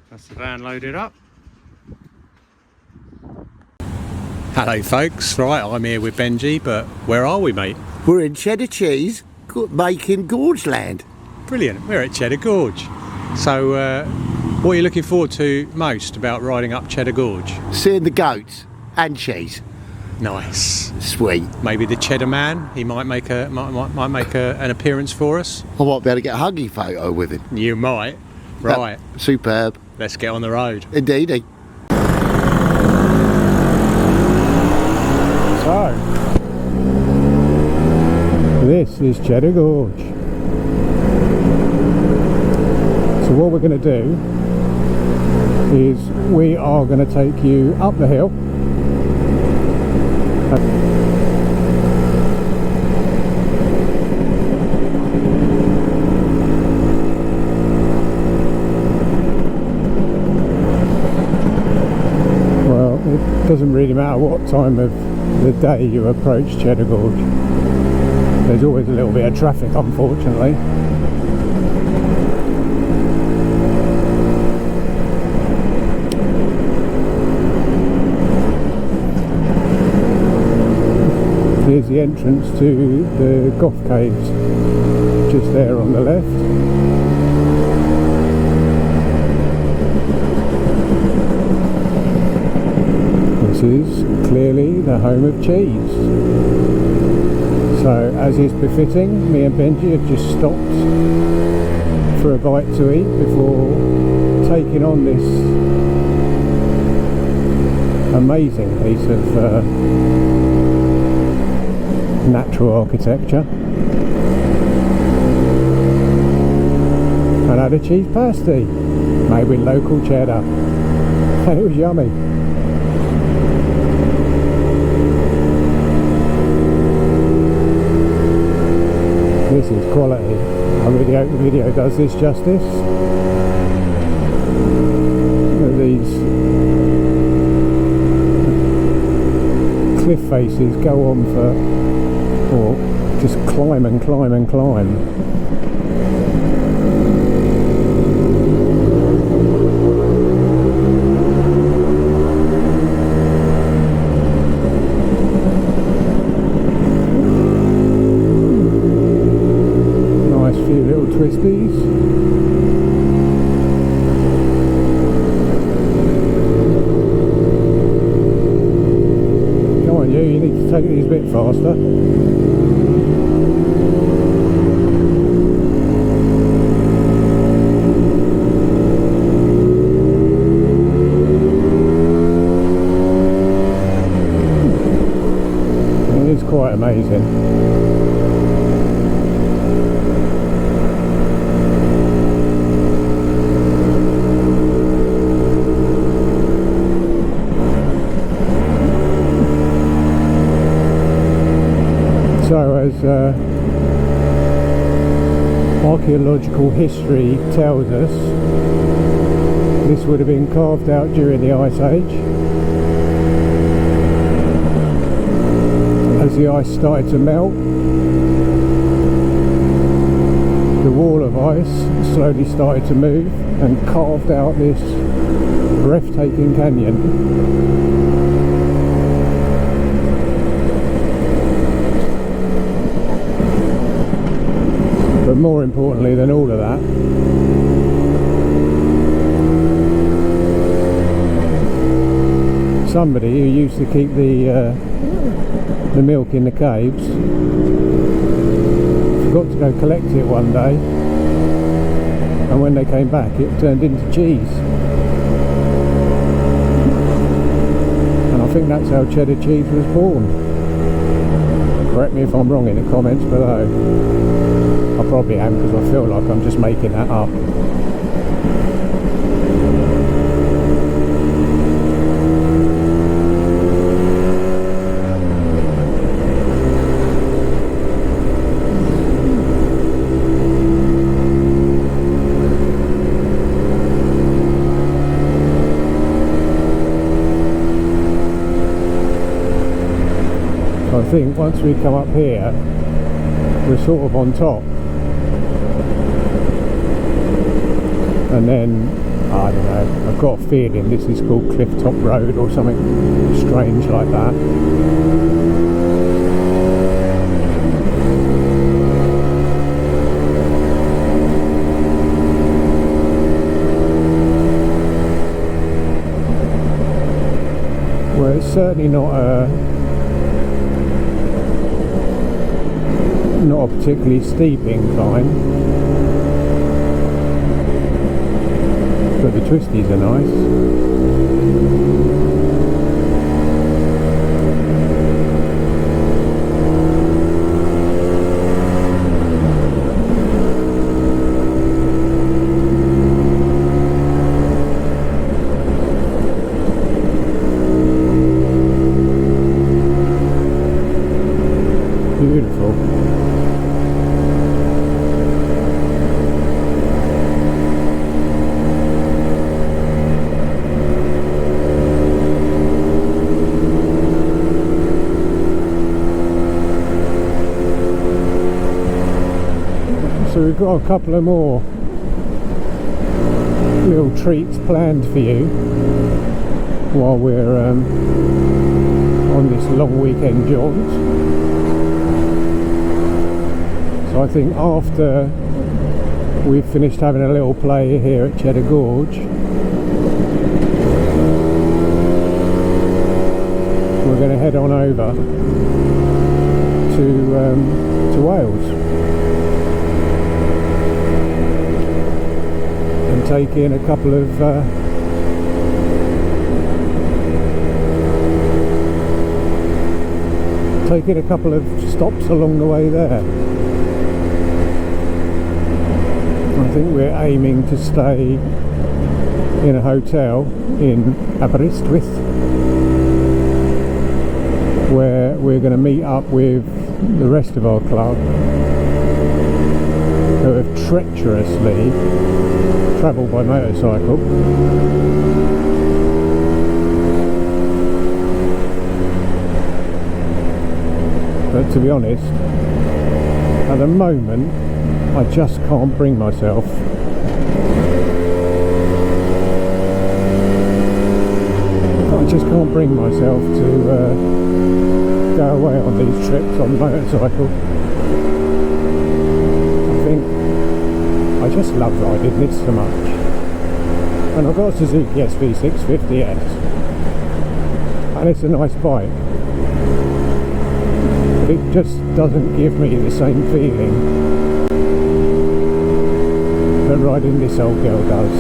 That's the van loaded up. Hello folks, right, I'm here with Benji, but where are we, mate? We're in Cheddar Cheese making Gorge land. Brilliant, we're at Cheddar Gorge. So what are you looking forward to most about riding up Cheddar Gorge? Seeing the goats and cheese. Nice. Sweet. Maybe the Cheddar Man, he might make an appearance for us. I might be able to get a huggy photo with him. You might. Right. Superb. Let's get on the road. Indeedy. So, this is Cheddar Gorge. So what we're going to do is we are going to take you up the hill. Well, it doesn't really matter what time of the day you approach Cheddar Gorge. There's always a little bit of traffic, unfortunately. Here's the entrance to the Goth Caves, just there on the left. This is clearly the home of cheese. So, as is befitting, me and Benji have just stopped for a bite to eat before taking on this amazing piece of natural architecture. And had a cheese pasty made with local cheddar, and it was yummy. This is quality. I really hope the video does this justice. Look at these cliff faces go on for, or just climb and climb and climb. Twisties. Come on you need to take these a bit faster. It is quite amazing. So as archaeological history tells us, this would have been carved out during the Ice Age. As the ice started to melt, the wall of ice slowly started to move and carved out this breathtaking canyon. But more importantly than all of that, somebody who used to keep the milk in the caves forgot to go collect it one day, and when they came back it turned into cheese. And I think that's how cheddar cheese was born. Correct me if I'm wrong in the comments below. I probably am, because I feel like I'm just making that up. I think once we come up here we're sort of on top, and then I don't know, I've got a feeling this is called Clifftop Road or something strange like that. Well, it's certainly not a particularly steep incline, but the twisties are nice. Beautiful. So we've got a couple of more little treats planned for you while we're on this long weekend jaunt. So I think after we've finished having a little play here at Cheddar Gorge, we're going to head on over to Wales and take in a couple of stops along the way there. I think we're aiming to stay in a hotel in Aberystwyth, where we're going to meet up with the rest of our club who have treacherously travelled by motorcycle. But to be honest, at the moment I just can't bring myself to go away on these trips on motorcycle. I think I just love riding this so much, and I've got a Suzuki SV650S and it's a nice bike, but it just doesn't give me the same feeling that riding this old girl does.